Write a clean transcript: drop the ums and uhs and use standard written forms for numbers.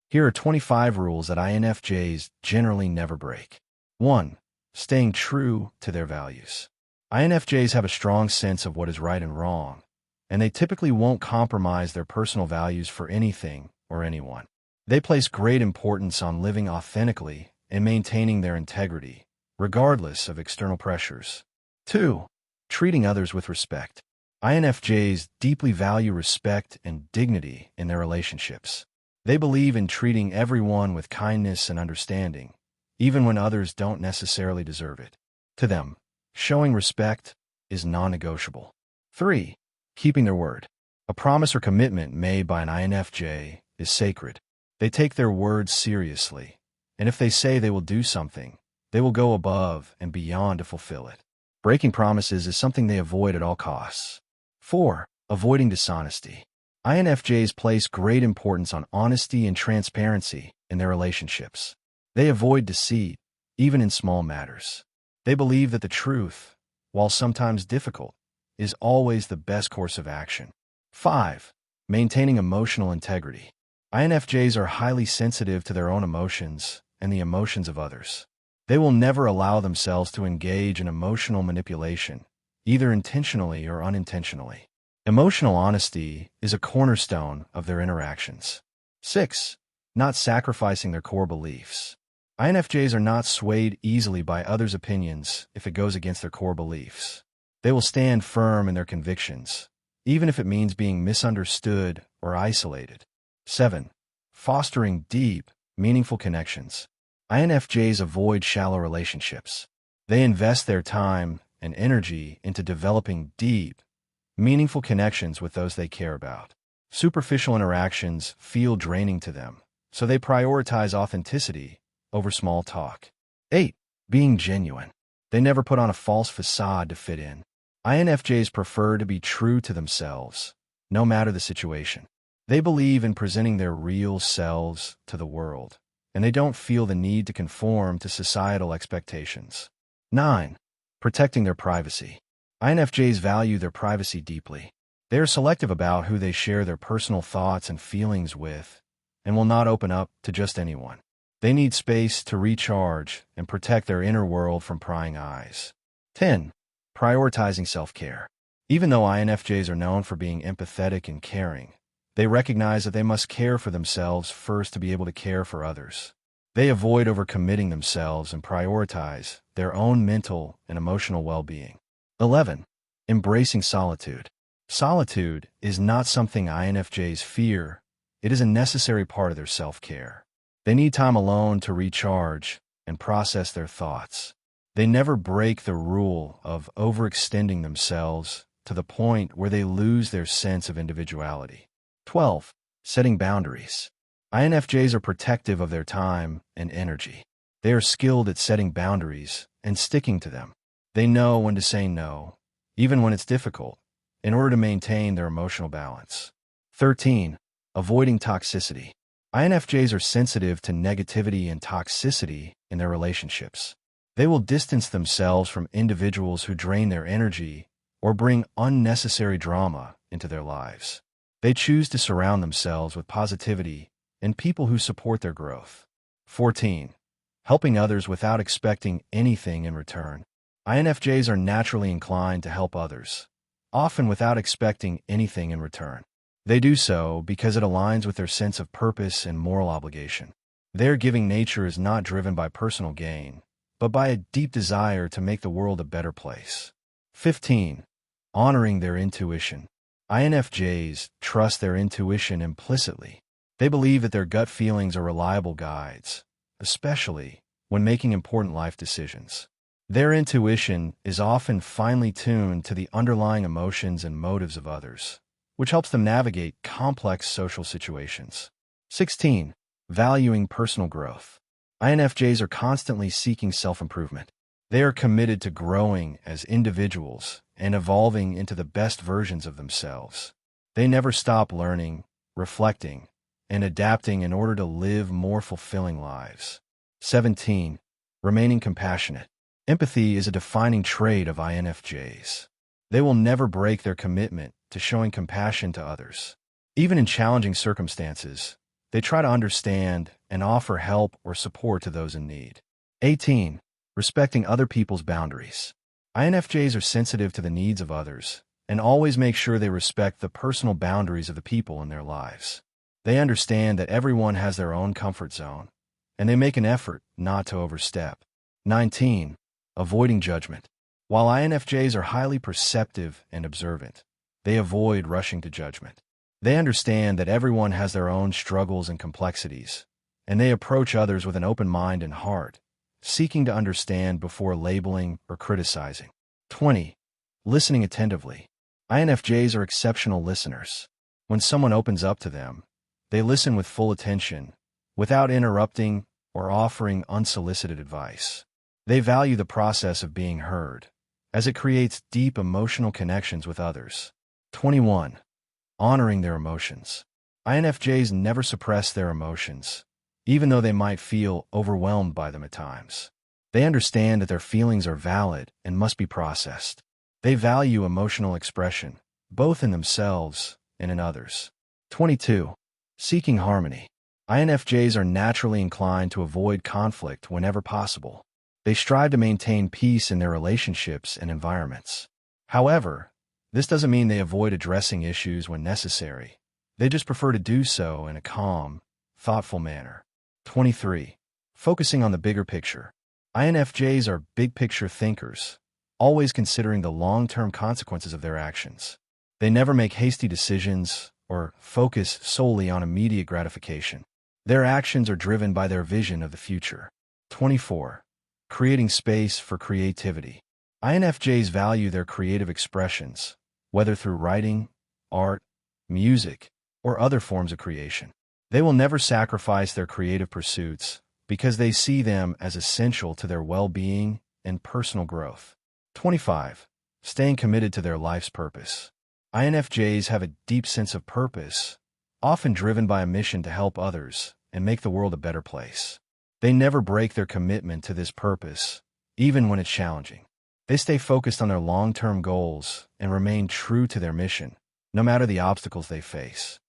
Here are 25 rules that INFJs generally never break. 1. Staying true to their values. INFJs have a strong sense of what is right and wrong, and they typically won't compromise their personal values for anything or anyone. They place great importance on living authentically and maintaining their integrity, regardless of external pressures. 2. Treating others with respect. INFJs deeply value respect and dignity in their relationships. They believe in treating everyone with kindness and understanding, even when others don't necessarily deserve it. To them, showing respect is non-negotiable. 3. Keeping their word. A promise or commitment made by an INFJ is sacred. They take their words seriously, and if they say they will do something, they will go above and beyond to fulfill it. Breaking promises is something they avoid at all costs. 4. Avoiding dishonesty. INFJs place great importance on honesty and transparency in their relationships. They avoid deceit, even in small matters. They believe that the truth, while sometimes difficult, is always the best course of action. 5. Maintaining emotional integrity. INFJs are highly sensitive to their own emotions and the emotions of others. They will never allow themselves to engage in emotional manipulation, either intentionally or unintentionally. Emotional honesty is a cornerstone of their interactions. 6. Not sacrificing their core beliefs. INFJs are not swayed easily by others' opinions if it goes against their core beliefs. They will stand firm in their convictions, even if it means being misunderstood or isolated. 7. Fostering deep, meaningful connections. INFJs avoid shallow relationships. They invest their time and energy into developing deep, meaningful connections with those they care about. Superficial interactions feel draining to them, so they prioritize authenticity over small talk. 8. Being genuine. They never put on a false facade to fit in. INFJs prefer to be true to themselves, no matter the situation. They believe in presenting their real selves to the world, and they don't feel the need to conform to societal expectations. 9. Protecting their privacy. INFJs value their privacy deeply. They are selective about who they share their personal thoughts and feelings with, and will not open up to just anyone. They need space to recharge and protect their inner world from prying eyes. 10. Prioritizing self-care. Even though INFJs are known for being empathetic and caring, they recognize that they must care for themselves first to be able to care for others. They avoid overcommitting themselves and prioritize their own mental and emotional well-being. 11. Embracing solitude. Solitude is not something INFJs fear. It is a necessary part of their self-care. They need time alone to recharge and process their thoughts. They never break the rule of overextending themselves to the point where they lose their sense of individuality. 12. Setting boundaries. INFJs are protective of their time and energy. They are skilled at setting boundaries and sticking to them. They know when to say no, even when it's difficult, in order to maintain their emotional balance. 13. Avoiding toxicity. INFJs are sensitive to negativity and toxicity in their relationships. They will distance themselves from individuals who drain their energy or bring unnecessary drama into their lives. They choose to surround themselves with positivity and people who support their growth. 14. Helping others without expecting anything in return. INFJs are naturally inclined to help others, often without expecting anything in return. They do so because it aligns with their sense of purpose and moral obligation. Their giving nature is not driven by personal gain, but by a deep desire to make the world a better place. 15. Honoring their intuition. INFJs trust their intuition implicitly. They believe that their gut feelings are reliable guides, especially when making important life decisions. Their intuition is often finely tuned to the underlying emotions and motives of others, which helps them navigate complex social situations. 16. Valuing personal growth. INFJs are constantly seeking self-improvement. They are committed to growing as individuals and evolving into the best versions of themselves. They never stop learning, reflecting, and adapting in order to live more fulfilling lives. 17. Remaining compassionate. Empathy is a defining trait of INFJs. They will never break their commitment to showing compassion to others. Even in challenging circumstances, They try to understand and offer help or support to those in need. 18. Respecting other people's boundaries. INFJs are sensitive to the needs of others and always make sure they respect the personal boundaries of the people in their lives. They understand that everyone has their own comfort zone, and they make an effort not to overstep. 19. Avoiding judgment. While INFJs are highly perceptive and observant, they avoid rushing to judgment. They understand that everyone has their own struggles and complexities, and they approach others with an open mind and heart, seeking to understand before labeling or criticizing. 20. Listening attentively. INFJs are exceptional listeners. When someone opens up to them, they listen with full attention, without interrupting or offering unsolicited advice. They value the process of being heard, as it creates deep emotional connections with others. 21. Honoring their emotions. INFJs never suppress their emotions, even though they might feel overwhelmed by them at times. They understand that their feelings are valid and must be processed. They value emotional expression, both in themselves and in others. 22. Seeking harmony. INFJs are naturally inclined to avoid conflict whenever possible. They strive to maintain peace in their relationships and environments. However, this doesn't mean they avoid addressing issues when necessary. They just prefer to do so in a calm, thoughtful manner. 23. Focusing on the bigger picture. INFJs are big-picture thinkers, always considering the long-term consequences of their actions. They never make hasty decisions or focus solely on immediate gratification. Their actions are driven by their vision of the future. 24. Creating space for creativity. INFJs value their creative expressions, whether through writing, art, music, or other forms of creation. They will never sacrifice their creative pursuits because they see them as essential to their well-being and personal growth. 25. Staying committed to their life's purpose. INFJs have a deep sense of purpose, often driven by a mission to help others and make the world a better place. They never break their commitment to this purpose, even when it's challenging. They stay focused on their long-term goals and remain true to their mission, no matter the obstacles they face.